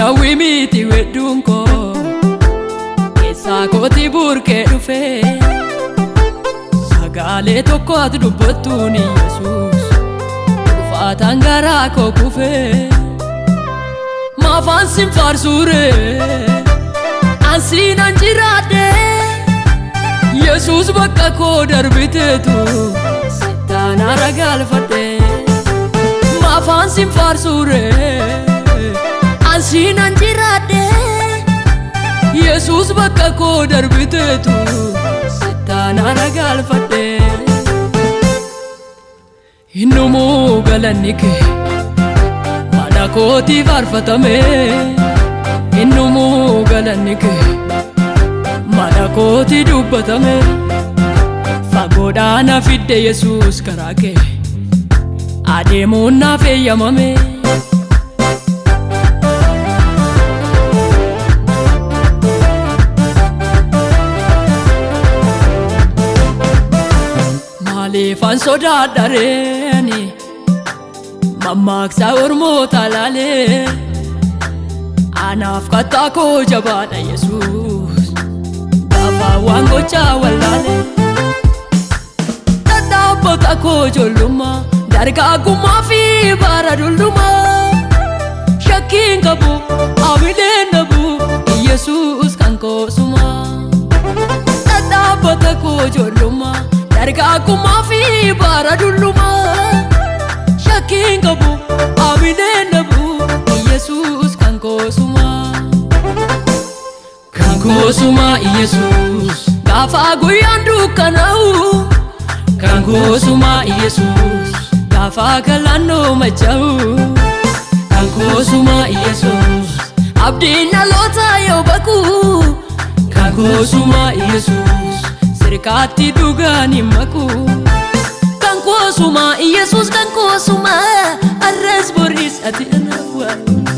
Nawi miti wedunko Kesa koti burke dufe Sagale tokko ati dubbattuuni Yesus Ufaataan garaa koo kufe Maafaan sin faarsure Ansiin an jiraadhe Yesus bakka koo darbiteetu Sittaan ara galfadhe Maafaan sin faarsure Ansiin an jiraadhe Yesus bakka koo darbiteetu Sittaan ara galfadhe Innumuu galanni kee Mana kooti faarfatame Innumuu galanni kee Mana kooti dubbatame Fagoodhaa na fidde Yesus karaa kee Adeemuun naaf eeyyamame Maaliifan sodaadhareeni Mammaaksa ormoota laalee Anaaf kattaa koo jabaadha Yesus Gaafa waan gochaa wallaale Dhadhaabbata koo ijoollummaa Dargaggummaa fi bara dullummaa Shakkiin qabu hamileen dhabu Yesus kan koosumaa Dhadhaabbata koo ijoollummaa Dargaggummaa fi bara dullummaa Shakkiin qabu hamileen dhabu Yesus kan koosumaa Kan koosumaa Yesus Gaafa guyyaan dukkanaa'u Kan koosumaa Yesus Gaafa galaannoo machaa'u Kan koosumaa Yesus Abdiin dhaloota yoo baku Kan koosumaa Yesus Sirkaatti dhugaan hin maku Kan koosumaa Yesus kan koosumaa Arras boris ati anaaf waaquma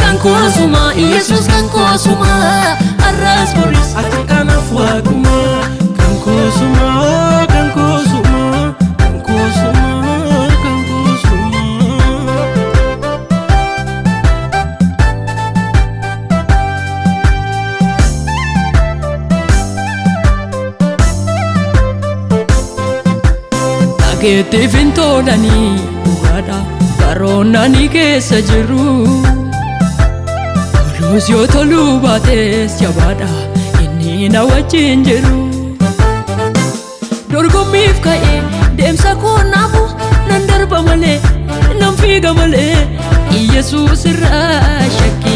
Kan koosumaa Yesus kan koosumaa Arras boris ati anaaf waaquma Kan koosumaa kan koosumaa Kan koosumaa kan koosumaa Dhageettiif hin toolanii dhugaadha baroonnani keessa jiru Tolus yoo toluu baates jabaadha inni na wajjin jiru Dorgommiif ka'ee deemsa koo naafu nan darba malee nan fiiga malee Yesus irraa shakkii